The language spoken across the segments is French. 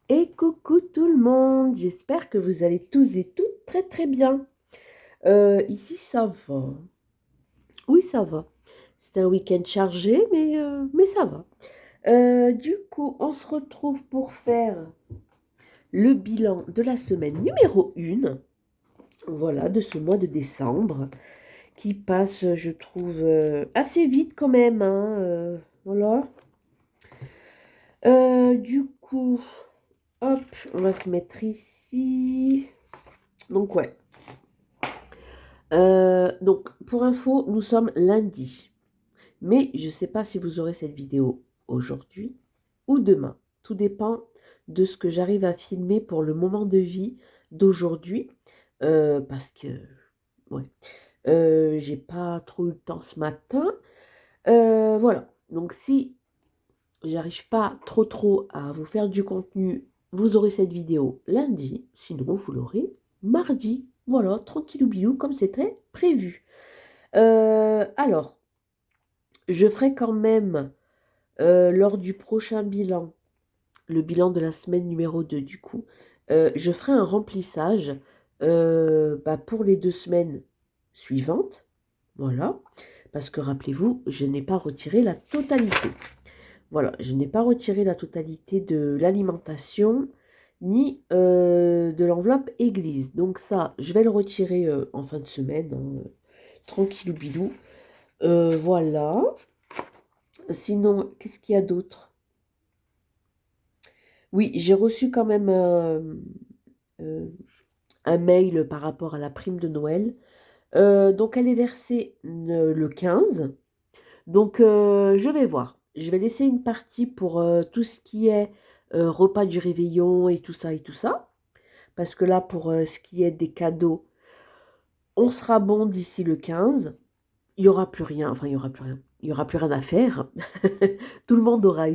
Et coucou tout le monde, j'espère que vous allez tous et toutes très très bien. Ici ça va. Oui, ça va. C'est un week-end chargé, mais ça va. Du coup, on se retrouve pour faire le bilan de la semaine numéro 1, voilà, de ce mois de décembre, qui passe, je trouve, assez vite quand même, hein, voilà. Du coup, hop, on va se mettre ici. Donc ouais. Donc, pour info, nous sommes lundi. Mais je ne sais pas si vous aurez cette vidéo aujourd'hui ou demain. Tout dépend de ce que j'arrive à filmer pour le moment de vie d'aujourd'hui. Parce que, ouais, j'ai pas trop eu le temps ce matin. Voilà. Donc, si j'arrive pas trop à vous faire du contenu, vous aurez cette vidéo lundi. Sinon, vous l'aurez mardi. Voilà, tranquillou bilou, comme c'était prévu. Alors, je ferai quand même, lors du prochain bilan, le bilan de la semaine numéro 2 du coup, je ferai un remplissage pour les 2 semaines suivantes. Voilà. Parce que rappelez-vous, je n'ai pas retiré la totalité. Voilà, je n'ai pas retiré la totalité de l'alimentation ni de l'enveloppe église. Donc ça, je vais le retirer en fin de semaine, hein, tranquillou bilou. Voilà. Sinon, qu'est-ce qu'il y a d'autre? Oui, j'ai reçu quand même euh, un mail par rapport à la prime de Noël. Donc, elle est versée le 15. Donc, je vais voir. Je vais laisser une partie pour tout ce qui est repas du réveillon et tout ça et tout ça. Parce que là, pour ce qui est des cadeaux, on sera bon d'ici le 15. Il n'y aura plus rien. Enfin, il n'y aura plus rien. Il n'y aura plus rien à faire. Tout le monde aura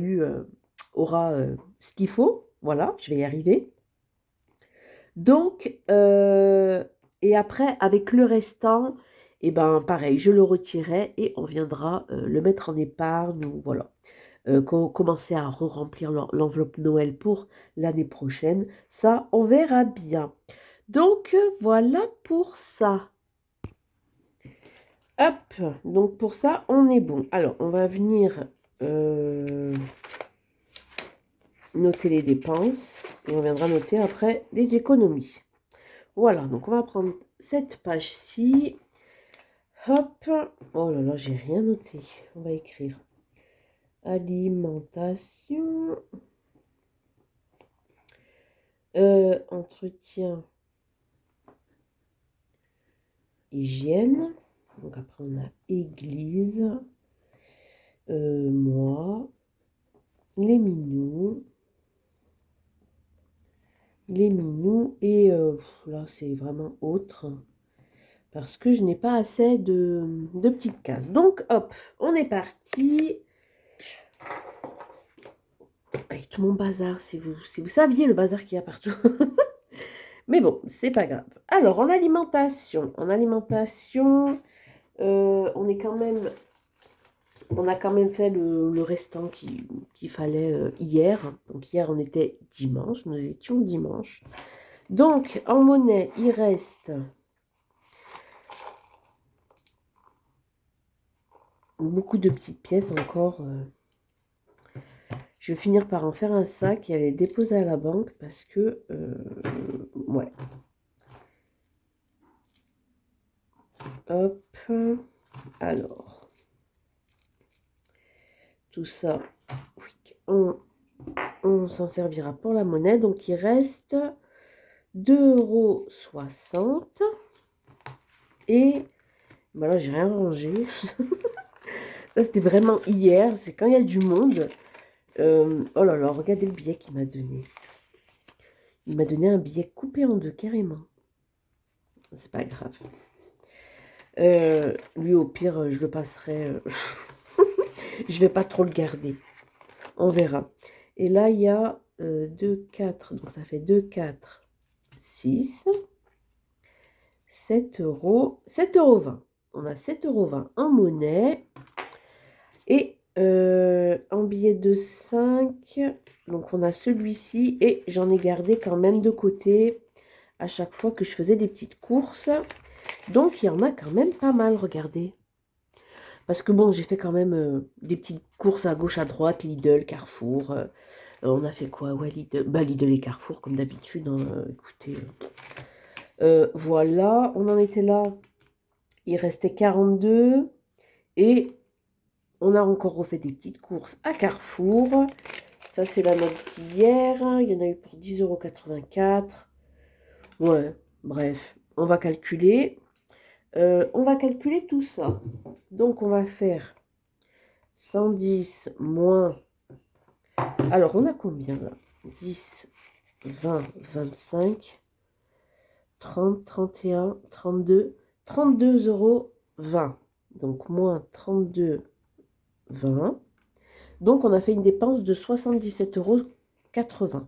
ce qu'il faut. Voilà, je vais y arriver. Donc, et après, avec le restant, et ben pareil, je le retirerai et on viendra le mettre en épargne ou voilà. Commencer à re-remplir l'enveloppe Noël pour l'année prochaine. Ça, on verra bien. Donc, voilà pour ça. Hop, donc pour ça, on est bon. Alors, on va venir noter les dépenses et on viendra noter après les économies. Voilà, donc on va prendre cette page-ci. Hop. Oh là là, j'ai rien noté. On va écrire alimentation, entretien, hygiène. Donc après, on a église, moi, les minous. Les minous et là, c'est vraiment autre. Parce que je n'ai pas assez de petites cases. Donc, hop, on est parti. Avec tout mon bazar, si vous saviez le bazar qu'il y a partout. Mais bon, c'est pas grave. Alors, en alimentation, on a quand même fait le restant qu'il fallait hier. Donc, hier, on était dimanche, nous étions dimanche. Donc, en monnaie, il reste beaucoup de petites pièces encore. Je vais finir par en faire un sac et aller le déposer à la banque parce que, ouais. Hop. Alors, tout ça, oui, on s'en servira pour la monnaie. Donc, il reste 2,60 €. Et voilà, j'ai rien rangé. Ça, c'était vraiment hier. C'est quand il y a du monde. Oh là là, regardez le billet qu'il m'a donné. Il m'a donné un billet coupé en deux, carrément. C'est pas grave. Lui, au pire, je le passerai. Je vais pas trop le garder. On verra. Et là, il y a 2, 4. Donc, ça fait 2, 4, 6, 7 €. 7,20 €. On a 7,20 € en monnaie. Et En billet de 5. Donc on a celui-ci et j'en ai gardé quand même de côté à chaque fois que je faisais des petites courses. Donc il y en a quand même pas mal, regardez. Parce que bon, j'ai fait quand même des petites courses à gauche, à droite, Lidl, Carrefour. On a fait quoi? Ouais, Lidl, bah, Lidl et Carrefour, comme d'habitude, hein, écoutez. Voilà, on en était là. Il restait 42. Et on a encore refait des petites courses à Carrefour. Ça, c'est la note d'hier. Il y en a eu pour 10,84 €. Ouais, bref, on va calculer. On va calculer tout ça. Donc, on va faire 110 moins... Alors, on a combien là? 10, 20, 25, 30, 31, 32, 32,20 €. Donc, moins 32,20 €. Donc, on a fait une dépense de 77,80 €.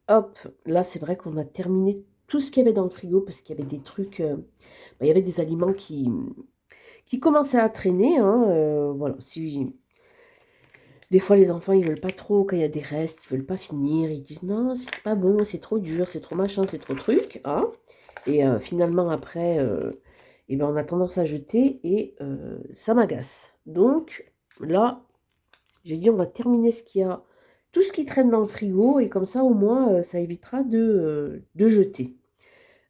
Hop, là, c'est vrai qu'on a terminé tout ce qu'il y avait dans le frigo parce qu'il y avait des trucs, il y avait des aliments qui commençaient à traîner, hein, voilà. Si des fois les enfants ils veulent pas trop quand il y a des restes, ils veulent pas finir, ils disent non, c'est pas bon, c'est trop dur, c'est trop machin, c'est trop truc, hein. Et finalement après, et ben on a tendance à jeter et ça m'agace. Donc là, j'ai dit on va terminer ce qu'il y a, tout ce qui traîne dans le frigo et comme ça au moins ça évitera de jeter.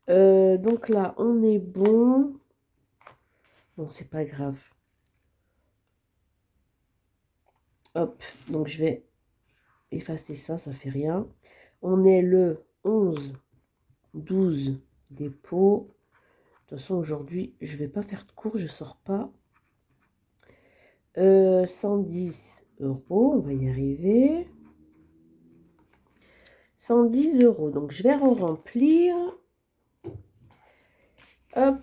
Donc là on est bon. Bon c'est pas grave. Hop, donc je vais effacer ça, ça fait rien. On est le 11, 12 dépôt. De toute façon aujourd'hui je vais pas faire de cours, je sors pas. 110 €, on va y arriver. 110 €, donc je vais en remplir. Hop,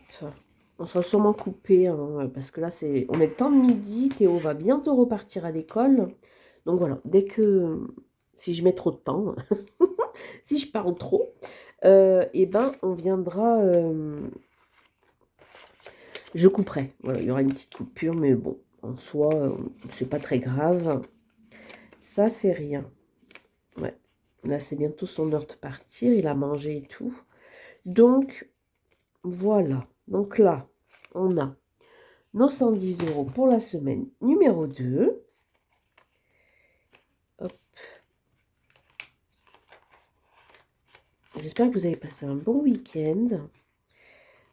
on sera sûrement coupé, hein, parce que là, on est le temps de midi. Théo va bientôt repartir à l'école. Donc voilà, si je mets trop de temps, si je parle trop, et ben, on viendra, je couperai. Voilà, il y aura une petite coupure, mais bon, en soi, c'est pas très grave. Ça fait rien. Ouais, là, c'est bientôt son heure de partir. Il a mangé et tout. Donc, voilà. Donc là, on a nos 110 € pour la semaine numéro 2. Hop. J'espère que vous avez passé un bon week-end.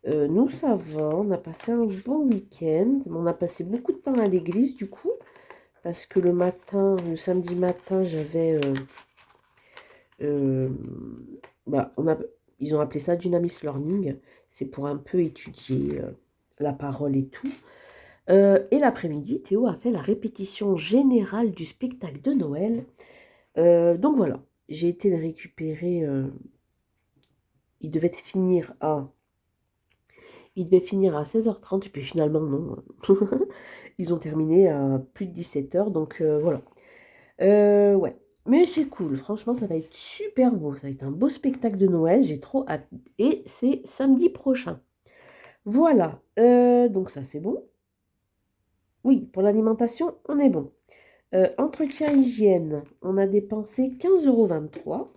Nous, ça va. On a passé un bon week-end. On a passé beaucoup de temps à l'église, du coup. Parce que le samedi matin, j'avais... bah, ils ont appelé ça Dynamis Learning. C'est pour un peu étudier la parole et tout. Et l'après-midi, Théo a fait la répétition générale du spectacle de Noël. Donc voilà, j'ai été le récupérer. Il devait finir à 16h30 et puis finalement non. Ils ont terminé à plus de 17h, donc voilà. Ouais, mais c'est cool, franchement ça va être super beau. Ça va être un beau spectacle de Noël, j'ai trop hâte. Et c'est samedi prochain. Voilà, donc ça c'est bon. Oui, pour l'alimentation, on est bon. Entretien hygiène, on a dépensé 15,23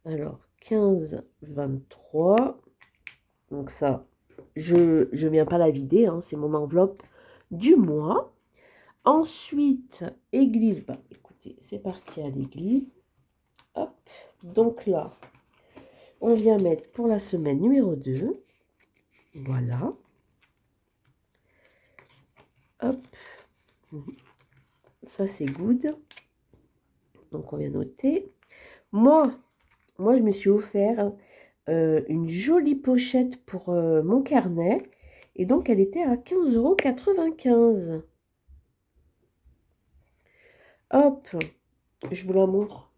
€. Alors, 15,23 €. Donc ça, je ne viens pas la vider, hein, c'est mon enveloppe du mois. Ensuite, église, bah écoutez, c'est parti à l'église. Hop, donc là, on vient mettre pour la semaine numéro 2. Voilà. Hop, ça c'est good. Donc on vient noter. Moi, je me suis offert une jolie pochette pour mon carnet. Et donc, elle était à 15,95 €. Hop, je vous la montre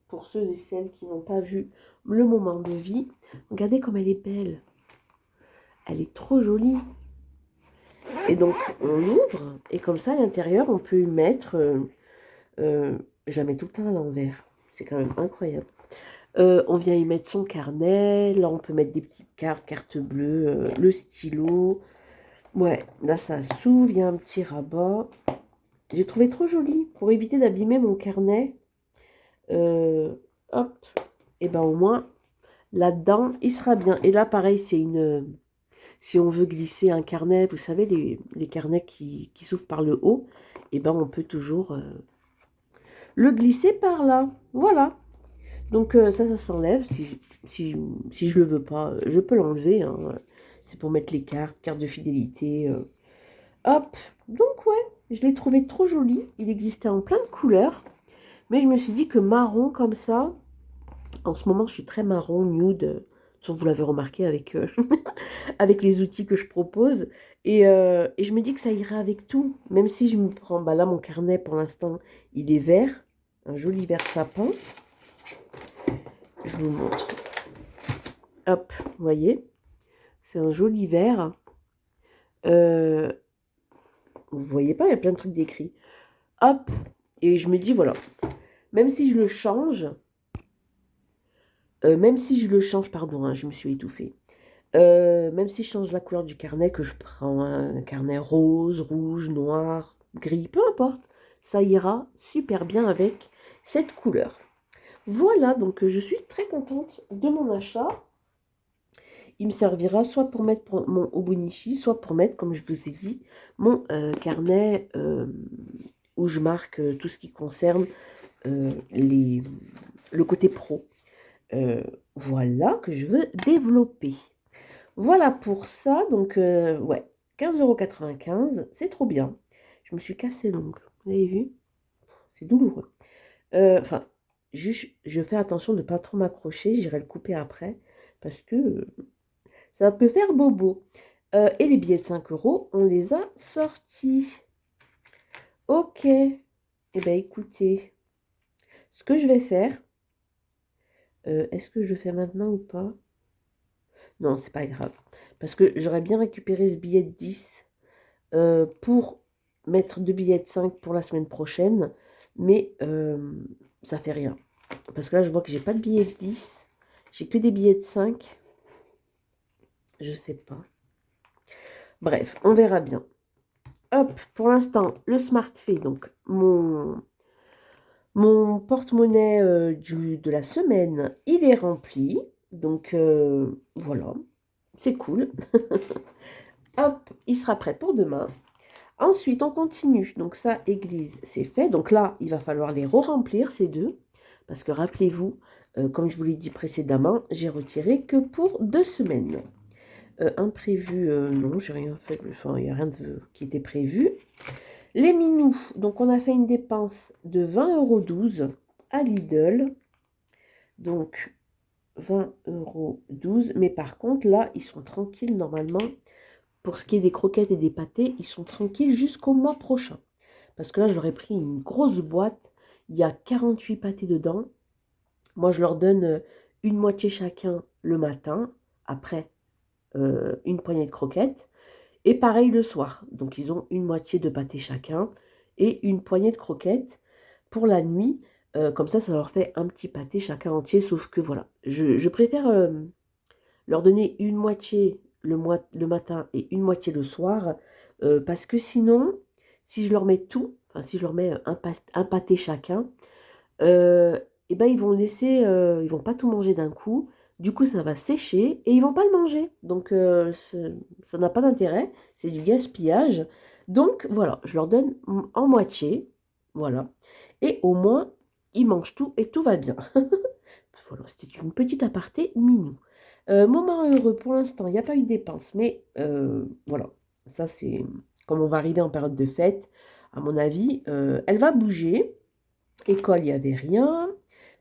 pour ceux et celles qui n'ont pas vu le moment de vie. Regardez comme elle est belle. Elle est trop jolie. Et donc, on l'ouvre et comme ça, à l'intérieur, on peut y mettre... je la mets tout le temps à l'envers. C'est quand même incroyable. On vient y mettre son carnet. Là, on peut mettre des petites cartes bleues, le stylo. Ouais, là ça s'ouvre, il y a un petit rabat. J'ai trouvé trop joli pour éviter d'abîmer mon carnet. Euh, hop, et ben au moins là-dedans il sera bien. Et là pareil, c'est une. Si on veut glisser un carnet, vous savez, les carnets qui s'ouvrent par le haut, et ben on peut toujours le glisser par là. Voilà. Donc ça s'enlève. Si je le veux pas, je peux l'enlever, hein. C'est pour mettre les cartes, carte de fidélité. Hop. Donc ouais, je l'ai trouvé trop joli. Il existait en plein de couleurs. Mais je me suis dit que marron comme ça, en ce moment je suis très marron, nude. Vous l'avez remarqué avec, avec les outils que je propose. Et je me dis que ça irait avec tout. Même si je me prends, bah là mon carnet pour l'instant, il est vert. Un joli vert sapin. Je vous montre. Hop, vous voyez, c'est un joli vert. Euh, vous voyez pas, il y a plein de trucs décrits. Hop, et je me dis, voilà, même si je le change, pardon, hein, je me suis étouffée. Même si je change la couleur du carnet, que je prends un carnet rose, rouge, noir, gris, peu importe, ça ira super bien avec cette couleur. Voilà, donc je suis très contente de mon achat. Il me servira soit pour mettre mon Obunichi, soit pour mettre, comme je vous ai dit, mon carnet où je marque tout ce qui concerne le côté pro. Voilà que je veux développer. Voilà pour ça. Donc, ouais, 15,95 €, c'est trop bien. Je me suis cassé l'ongle. Vous avez vu? C'est douloureux. Enfin, juste, je fais attention de ne pas trop m'accrocher. J'irai le couper après parce que ça peut faire bobo. Et les billets de 5 €, on les a sortis. Ok. Eh bien, écoutez, ce que je vais faire, est-ce que je le fais maintenant ou pas? Non, c'est pas grave. Parce que j'aurais bien récupéré ce billet de 10 pour mettre 2 billets de 5 pour la semaine prochaine. Mais ça fait rien. Parce que là, je vois que j'ai pas de billets de 10. J'ai que des billets de 5. Je sais pas. Bref, on verra bien. Hop, pour l'instant, le Smart fait donc mon porte-monnaie de la semaine, il est rempli. Donc voilà, c'est cool. Hop, il sera prêt pour demain. Ensuite, on continue. Donc ça, église, c'est fait. Donc là, il va falloir les re-remplir, ces deux. Parce que rappelez-vous, comme je vous l'ai dit précédemment, j'ai retiré que pour 2 semaines. Imprévu, non, j'ai rien fait. Enfin, il n'y a rien qui était prévu. Les minous, donc on a fait une dépense de 20,12 € à Lidl. Donc 20,12 €. Mais par contre, là, ils sont tranquilles normalement. Pour ce qui est des croquettes et des pâtés, ils sont tranquilles jusqu'au mois prochain. Parce que là, j'aurais pris une grosse boîte. Il y a 48 pâtés dedans. Moi, je leur donne une moitié chacun le matin. Après, une poignée de croquettes. Et pareil le soir. Donc, ils ont une moitié de pâté chacun et une poignée de croquettes pour la nuit. Comme ça leur fait un petit pâté chacun entier. Sauf que voilà, je préfère leur donner une moitié le matin et une moitié le soir. Parce que sinon, si je leur mets tout, enfin si je leur mets un pâté chacun, et ben ils vont pas tout manger d'un coup. Du coup, ça va sécher et ils vont pas le manger. Donc, ça n'a pas d'intérêt. C'est du gaspillage. Donc, voilà, je leur donne en moitié. Voilà. Et au moins, ils mangent tout et tout va bien. Voilà, c'était une petite aparté minou. Moment heureux, pour l'instant, il n'y a pas eu de dépenses. Mais voilà, ça c'est comme on va arriver en période de fête. À mon avis, elle va bouger. École, il n'y avait rien.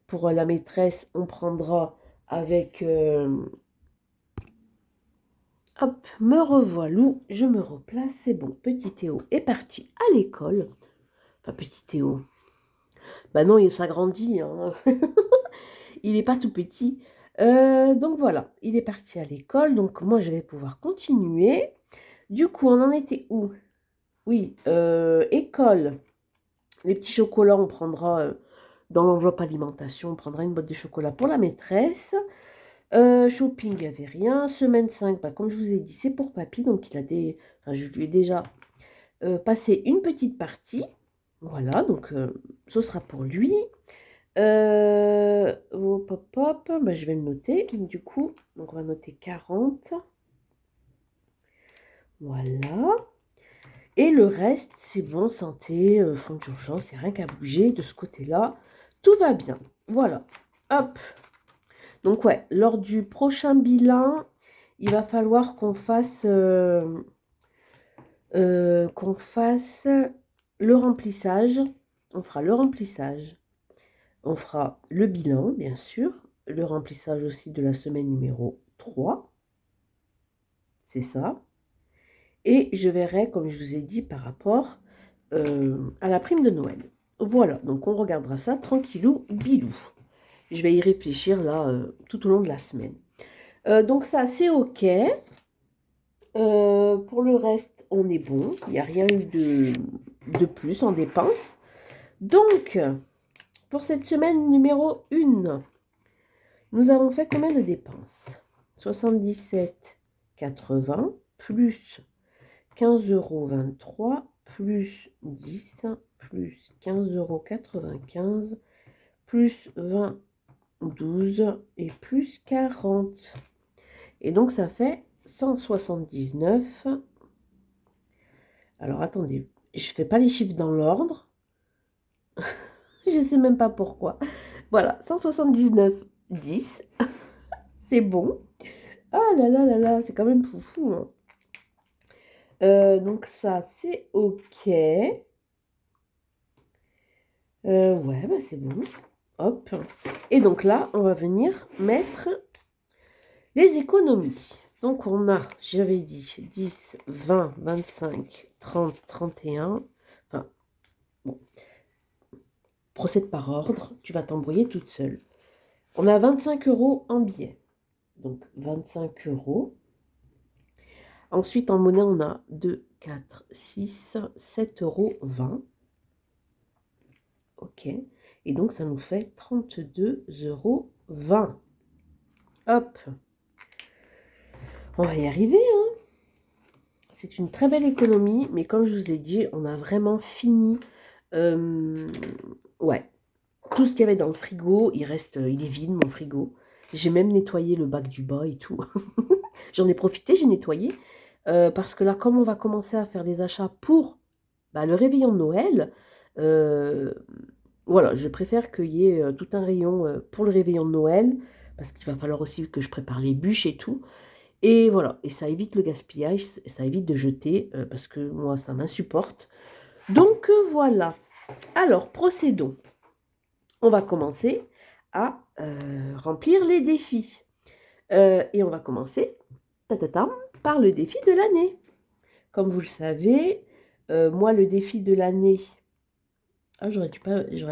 Pour la maîtresse, on prendra avec... hop, me revoilà, je me replace, c'est bon. Petit Théo est parti à l'école. Enfin, petit Théo. Bah non, il s'agrandit, hein. Il n'est pas tout petit. Donc voilà, il est parti à l'école. Donc moi, je vais pouvoir continuer. Du coup, on en était où? Oui, école. Les petits chocolats, on prendra dans l'enveloppe alimentation. On prendra une boîte de chocolat pour la maîtresse. Shopping, il n'y avait rien. Semaine 5, bah, comme je vous ai dit, c'est pour papy. Donc, il a des... Enfin, je lui ai déjà passé une petite partie. Voilà, donc ce sera pour lui. Hop, hop, hop, bah, je vais le noter. Du coup, donc on va noter 40. Voilà. Et le reste, c'est bon, santé, fonds d'urgence, il n'y a rien qu'à bouger. De ce côté-là, tout va bien. Voilà. Hop. Donc ouais, lors du prochain bilan, il va falloir qu'on fasse le remplissage. On fera le remplissage. On fera le bilan, bien sûr. Le remplissage aussi de la semaine numéro 3. C'est ça. Et je verrai, comme je vous ai dit, par rapport à la prime de Noël. Voilà, donc on regardera ça tranquillou, bilou. Je vais y réfléchir là tout au long de la semaine. Donc ça, c'est OK. Pour le reste, on est bon. Il n'y a rien eu de plus en dépenses. Donc, pour cette semaine numéro 1, nous avons fait combien de dépenses? 77,80 plus 15,23 € plus 10 plus 15,95 € plus 20, 12 et plus 40. Et donc ça fait 179. Alors attendez, je ne fais pas les chiffres dans l'ordre. Je ne sais même pas pourquoi. Voilà, 179,10. C'est bon. Ah là là là là, c'est quand même foufou, hein. Donc ça, c'est OK. Ouais, bah c'est bon. Hop. Et donc là, on va venir mettre les économies. Donc on a, j'avais dit, 10, 20, 25, 30, 31. Enfin, bon, procède par ordre. Tu vas t'embrouiller toute seule. On a 25 € en billets. Donc 25 €. Ensuite, en monnaie, on a 2, 4, 6, 7,20 €. OK. Et donc, ça nous fait 32,20 €. Hop. On va y arriver, hein. C'est une très belle économie, mais comme je vous ai dit, on a vraiment fini. Ouais. Tout ce qu'il y avait dans le frigo, il est vide, mon frigo. J'ai même nettoyé le bac du bas et tout. J'en ai profité, j'ai nettoyé. Parce que là, comme on va commencer à faire des achats pour le réveillon de Noël, voilà, je préfère qu'il y ait tout un rayon pour le réveillon de Noël, parce qu'il va falloir aussi que je prépare les bûches et tout. Et voilà, et ça évite le gaspillage, ça évite de jeter, parce que moi, ça m'insupporte. Donc voilà. Alors, procédons. On va commencer à remplir les défis. Et on va commencer par le défi de l'année. Comme vous le savez, moi, le défi de l'année... Ah, j'aurais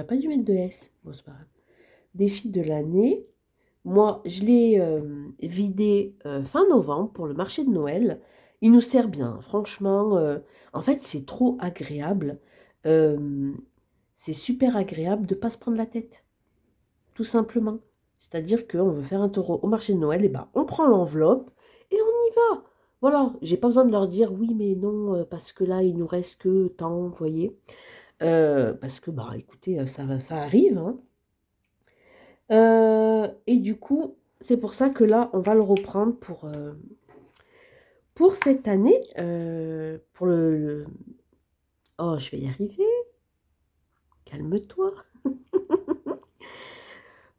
pas dû mettre de S. Bon, c'est pas grave. Défi de l'année. Moi, je l'ai vidé fin novembre pour le marché de Noël. Il nous sert bien, franchement. En fait, c'est trop agréable. C'est super agréable de ne pas se prendre la tête, tout simplement. C'est-à-dire qu'on veut faire un tour au marché de Noël, et ben, on prend l'enveloppe et on y va. Voilà, j'ai pas besoin de leur dire oui, mais non, parce que là, il nous reste que tant, vous voyez. Parce que, écoutez, ça arrive, hein. Et du coup, c'est pour ça que là, on va le reprendre pour cette année. Pour Oh, je vais y arriver. Calme-toi.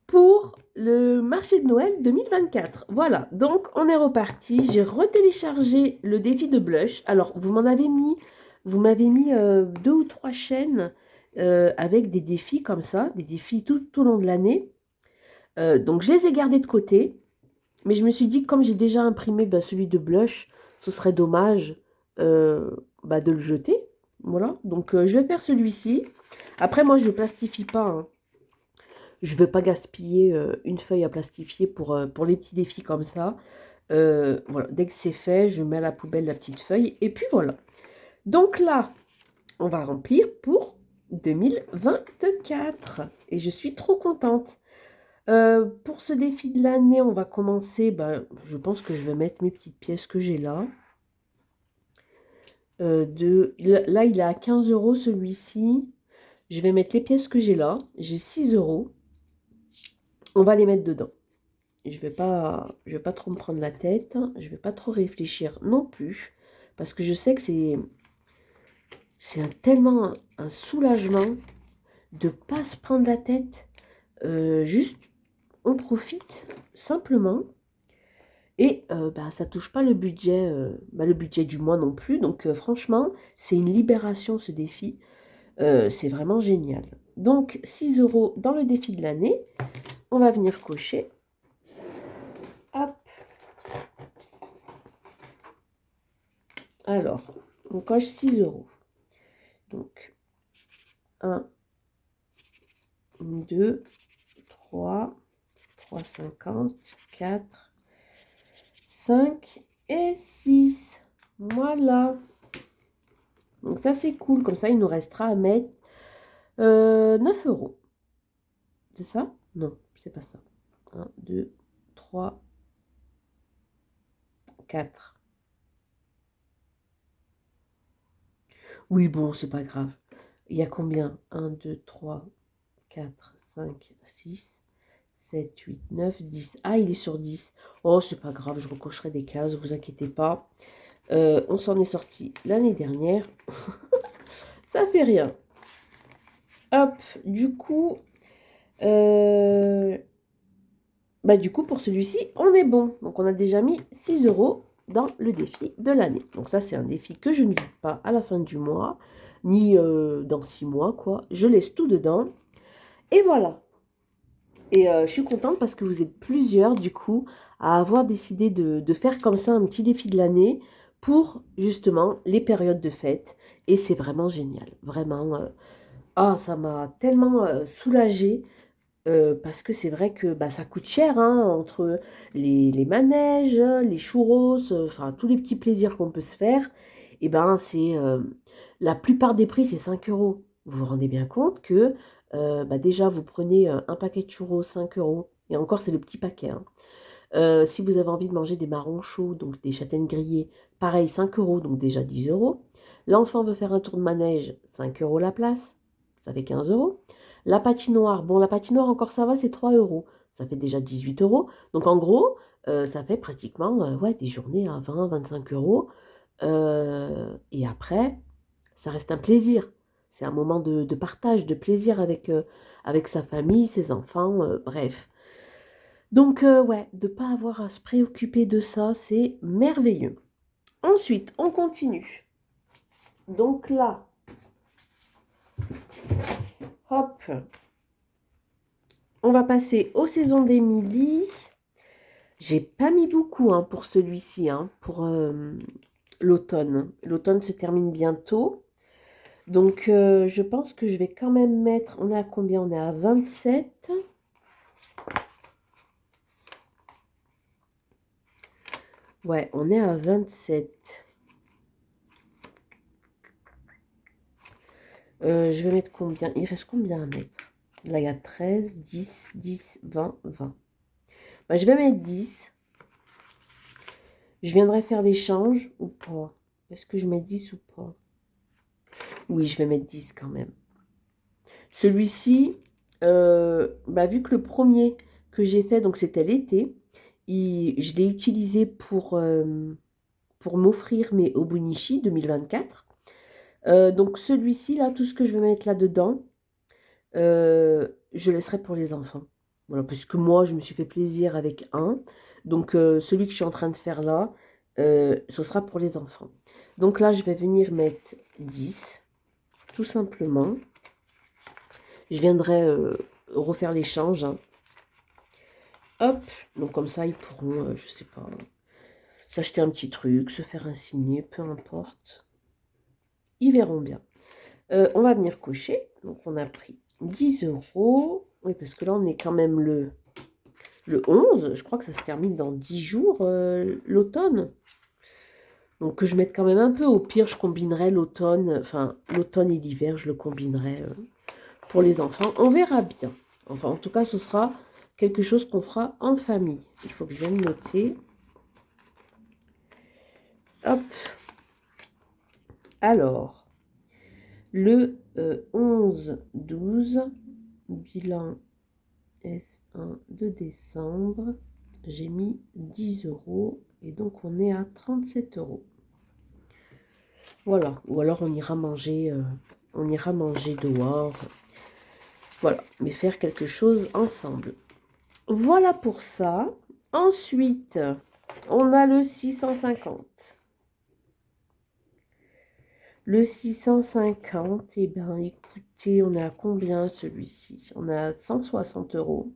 Pour le marché de Noël 2024. Voilà, donc on est reparti. J'ai retéléchargé le défi de blush. Alors, vous m'avez mis 2 ou 3 chaînes avec des défis comme ça, des défis tout au long de l'année. Donc, je les ai gardés de côté. Mais je me suis dit que comme j'ai déjà imprimé celui de blush, ce serait dommage de le jeter. Voilà, donc je vais faire celui-ci. Après, moi, je ne plastifie pas, hein. Je ne veux pas gaspiller une feuille à plastifier pour les petits défis comme ça. Voilà, dès que c'est fait, je mets à la poubelle la petite feuille. Et puis voilà. Donc là, on va remplir pour 2024. Et je suis trop contente. Pour ce défi de l'année, on va commencer, je pense que je vais mettre mes petites pièces que j'ai là. Là, il est à 15 € celui-ci. Je vais mettre les pièces que j'ai là. J'ai 6 €. On va les mettre dedans. Je vais pas trop me prendre la tête. Je vais pas trop réfléchir non plus. Parce que je sais que c'est tellement un soulagement de pas se prendre la tête. Juste, on profite simplement. Et ça touche pas le budget du mois non plus. Donc franchement, c'est une libération ce défi. C'est vraiment génial. Donc 6 € dans le défi de l'année. On va venir cocher. Hop. Alors, on coche 6 €. Donc 1, 2, 3, 3,50, 4, 5 et 6. Voilà. Donc ça c'est cool. Comme ça, il nous restera à mettre 9 €. C'est ça? Non, c'est pas ça. 1, 2, 3, 4. Oui, bon, c'est pas grave. Il y a combien? 1, 2, 3, 4, 5, 6, 7, 8, 9, 10. Ah, il est sur 10. Oh, c'est pas grave, je recocherai des cases, vous inquiétez pas. On s'en est sorti l'année dernière. Ça fait rien. Hop, du coup, pour celui-ci, on est bon. Donc, on a déjà mis 6 € dans le défi de l'année. Donc, ça, c'est un défi que je ne vis pas à la fin du mois, ni dans 6 mois, quoi. Je laisse tout dedans. Et voilà. Et je suis contente parce que vous êtes plusieurs, du coup, à avoir décidé de faire comme ça un petit défi de l'année pour, justement, les périodes de fête. Et c'est vraiment génial. Vraiment. Ça m'a tellement soulagée. Parce que c'est vrai que ça coûte cher, hein, entre les manèges, les churros, enfin tous les petits plaisirs qu'on peut se faire. Et c'est la plupart des prix, c'est 5 €. Vous vous rendez bien compte que déjà vous prenez un paquet de churros 5 €. Et encore, c'est le petit paquet, hein. Si vous avez envie de manger des marrons chauds, donc des châtaignes grillées, pareil 5 €, donc déjà 10 €. L'enfant veut faire un tour de manège, 5 € la place, ça fait 15 €. La patinoire, bon, la patinoire encore ça va, c'est 3 €. Ça fait déjà 18 €. Donc en gros, ça fait pratiquement des journées à 20-25 €. Et après, ça reste un plaisir. C'est un moment de partage, de plaisir avec sa famille, ses enfants, bref. Donc de ne pas avoir à se préoccuper de ça, c'est merveilleux. Ensuite, on continue. Donc là, hop, on va passer aux saisons d'Émilie. J'ai pas mis beaucoup pour celui-ci, pour l'automne. L'automne se termine bientôt. Donc je pense que je vais quand même mettre... On est à combien? On est à 27. Ouais, on est à 27. Je vais mettre combien? Il reste combien à mettre? Là, il y a 13, 10, 10, 20, 20. Je vais mettre 10. Je viendrai faire l'échange ou pas? Est-ce que je mets 10 ou pas? Oui, je vais mettre 10 quand même. Celui-ci, vu que le premier que j'ai fait, donc c'était l'été, je l'ai utilisé pour m'offrir mes Obunichi 2024. Donc celui-ci, là, tout ce que je vais mettre là-dedans, je laisserai pour les enfants. Voilà, parce que moi, je me suis fait plaisir avec un. Donc celui que je suis en train de faire là, ce sera pour les enfants. Donc là, je vais venir mettre 10, tout simplement. Je viendrai refaire l'échange. Hop, donc comme ça, ils pourront, je sais pas, s'acheter un petit truc, se faire un signet, peu importe. Ils verront bien. On va venir cocher. Donc on a pris 10 €. Oui, parce que là, on est quand même le 11. Je crois que ça se termine dans 10 jours, l'automne. Donc que je mette quand même un peu. Au pire, je combinerai l'automne. Enfin, l'automne et l'hiver, je le combinerai pour les enfants. On verra bien. Enfin, en tout cas, ce sera quelque chose qu'on fera en famille. Il faut que je vienne noter. Hop. Alors, le 11-12, bilan S1 de décembre, j'ai mis 10 € et donc on est à 37 €. Voilà, ou alors on ira manger dehors. Voilà, mais faire quelque chose ensemble. Voilà pour ça. Ensuite, on a le 650. Le 650, eh bien, écoutez, on est à combien celui-ci? On est à 160 €.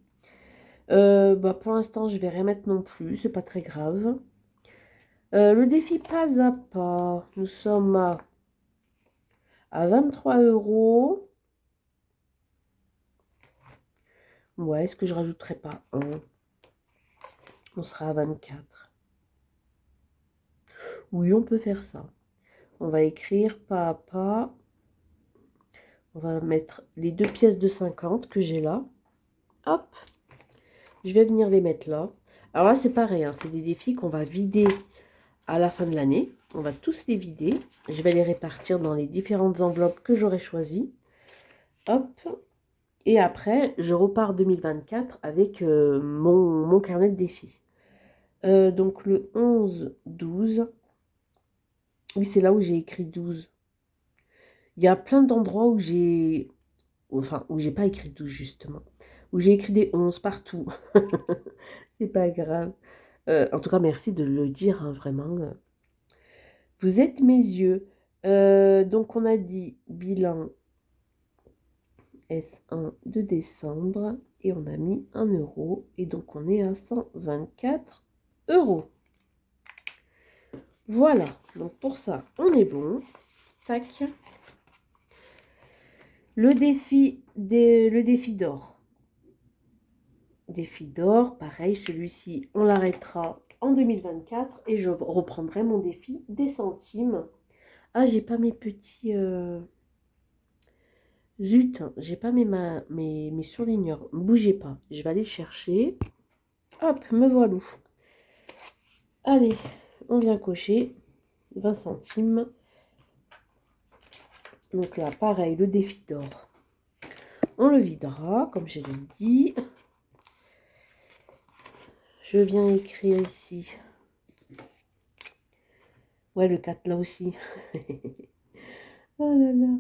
Bah, pour l'instant, je vais rien mettre non plus, c'est pas très grave. Le défi pas à pas, nous sommes à 23 €. Ouais, est-ce que je rajouterai pas un? On sera à 24. Oui, on peut faire ça. On va écrire pas à pas. On va mettre les 2 pièces de 50 que j'ai là. Hop, je vais venir les mettre là. Alors là, c'est pareil, hein, c'est des défis qu'on va vider à la fin de l'année. On va tous les vider. Je vais les répartir dans les différentes enveloppes que j'aurai choisies. Hop. Et après, je repars 2024 avec mon carnet de défis. Donc le 11-12. Oui, c'est là où j'ai écrit 12. Il y a plein d'endroits où j'ai... Enfin, où j'ai pas écrit 12 justement. Où j'ai écrit des 11 partout. C'est pas grave. En tout cas, merci de le dire, hein, vraiment. Vous êtes mes yeux. Donc, on a dit bilan S1 de décembre. Et on a mis 1 €. Et donc, on est à 124 €. Voilà. Donc, pour ça, on est bon. Tac. Le défi d'or. Défi d'or, pareil, celui-ci, on l'arrêtera en 2024 et je reprendrai mon défi des centimes. Ah, j'ai pas mes petits... Zut, j'ai pas mes surligneurs. Bougez pas, je vais aller chercher. Hop, me voilà. Allez, on vient cocher 20 centimes. Donc là, pareil, le défi d'or. On le videra, comme je l'ai dit. Je viens écrire ici. Ouais, le 4 là aussi. Oh là là.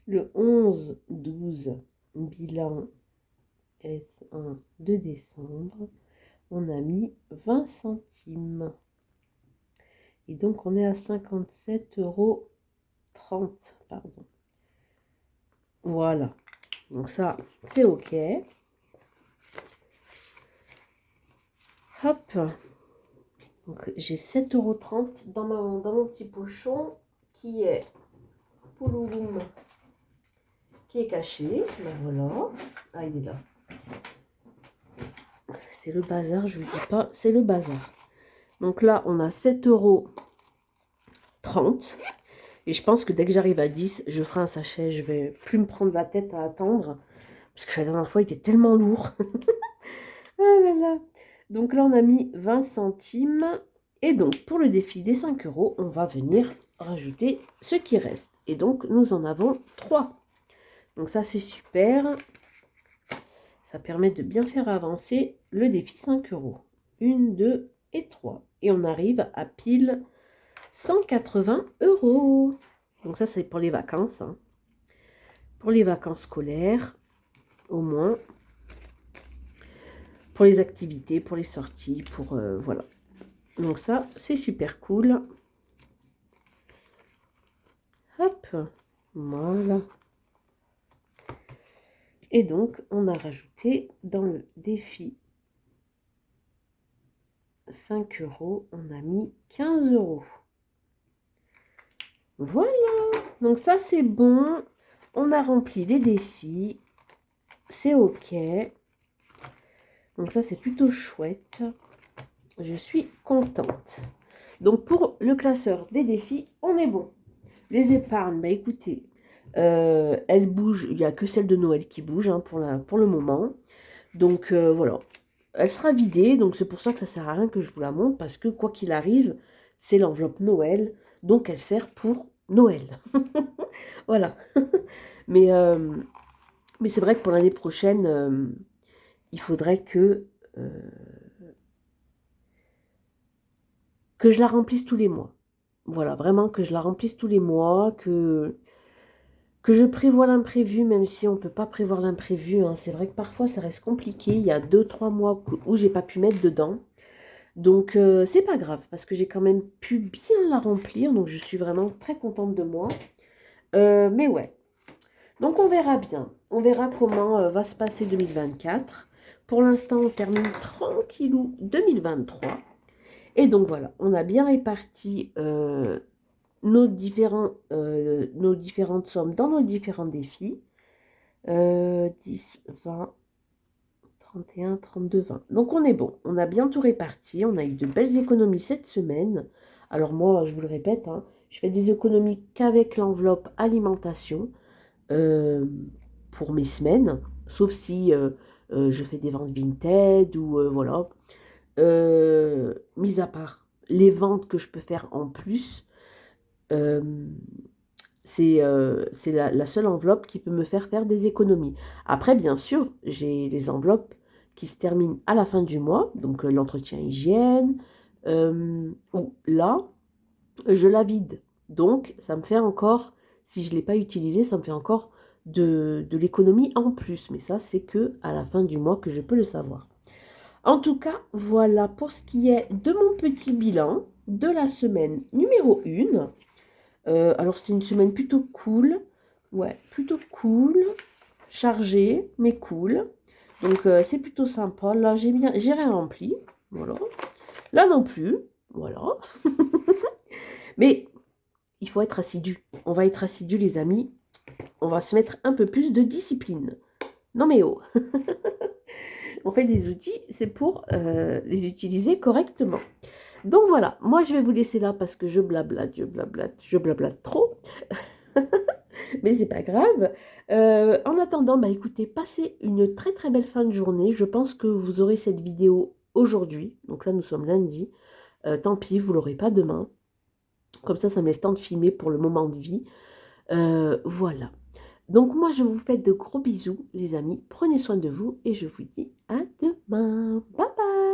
Le 11-12, bilan S1 de décembre, on a mis 20 centimes. Et donc, on est à 57,30 €, pardon. Voilà. Donc ça, c'est OK. Hop. Donc, j'ai 7,30 € dans mon petit pochon qui est poulouloum, qui est caché. Ben voilà. Ah, il est là. C'est le bazar, je ne vous dis pas, c'est le bazar. Donc là, on a 7,30 €. Et je pense que dès que j'arrive à 10, je ferai un sachet. Je vais plus me prendre la tête à attendre. Parce que la dernière fois, il était tellement lourd. Ah là là. Donc là, on a mis 20 centimes. Et donc, pour le défi des 5 €, on va venir rajouter ce qui reste. Et donc, nous en avons 3. Donc ça, c'est super. Ça permet de bien faire avancer le défi 5 €. 1, 2 et 3. Et on arrive à pile 180 €. Donc ça, c'est pour les vacances. Hein. Pour les vacances scolaires, au moins. Pour les activités, pour les sorties, pour... voilà. Donc ça, c'est super cool. Hop. Voilà. Et donc, on a rajouté dans le défi 5 €, on a mis 15 €. Voilà. Donc ça, c'est bon. On a rempli les défis. C'est OK. Donc ça, c'est plutôt chouette. Je suis contente. Donc pour le classeur des défis, on est bon. Les épargnes, bah écoutez, elles bougent. Il n'y a que celle de Noël qui bouge, hein, pour le moment. Donc voilà. elle sera vidée, donc c'est pour ça que ça sert à rien que je vous la montre, parce que quoi qu'il arrive, c'est l'enveloppe Noël, donc elle sert pour Noël. Voilà. Mais, euh, mais c'est vrai que pour l'année prochaine, il faudrait euh, que je la remplisse tous les mois. Voilà, vraiment que je la remplisse tous les mois, que je prévois l'imprévu, même si on ne peut pas prévoir l'imprévu, hein. C'est vrai que parfois ça reste compliqué. Il y a 2, 3 mois où j'ai pas pu mettre dedans. Donc c'est pas grave, parce que j'ai quand même pu bien la remplir. Donc je suis vraiment très contente de moi. Mais ouais, donc on verra bien. On verra comment va se passer 2024. Pour l'instant, on termine tranquillou 2023. Et donc voilà, on a bien réparti nos différentes sommes dans nos différents défis. 10, 20, 31, 32, 20. Donc on est bon, on a bien tout réparti, on a eu de belles économies cette semaine. Alors moi, je vous le répète, hein, je fais des économies qu'avec l'enveloppe alimentation euh, pour mes semaines, sauf si je fais des ventes Vinted ou voilà. Mis à part les ventes que je peux faire en plus, euh, c'est la seule enveloppe qui peut me faire des économies. Après, bien sûr, j'ai les enveloppes qui se terminent à la fin du mois, donc l'entretien hygiène, où là, je la vide. Donc, ça me fait encore, si je ne l'ai pas utilisé, ça me fait encore de l'économie en plus. Mais ça, c'est que à la fin du mois que je peux le savoir. En tout cas, voilà pour ce qui est de mon petit bilan de la semaine numéro 1. Alors, c'était une semaine plutôt cool. Ouais, plutôt cool. Chargée, mais cool. Donc, c'est plutôt sympa. Là, j'ai rien rempli. Voilà. Là non plus. Voilà. Mais il faut être assidu. On va être assidu, les amis. On va se mettre un peu plus de discipline. Non, mais oh. On fait des outils, c'est pour les utiliser correctement. Donc voilà, moi je vais vous laisser là parce que je blablate trop. Mais c'est pas grave. En attendant, bah écoutez, passez une très très belle fin de journée. Je pense que vous aurez cette vidéo aujourd'hui. Donc là, nous sommes lundi. Tant pis, vous l'aurez pas demain. Comme ça me laisse temps de filmer pour le moment de vie. Voilà. Donc moi, je vous fais de gros bisous, les amis. Prenez soin de vous et je vous dis à demain. Bye bye.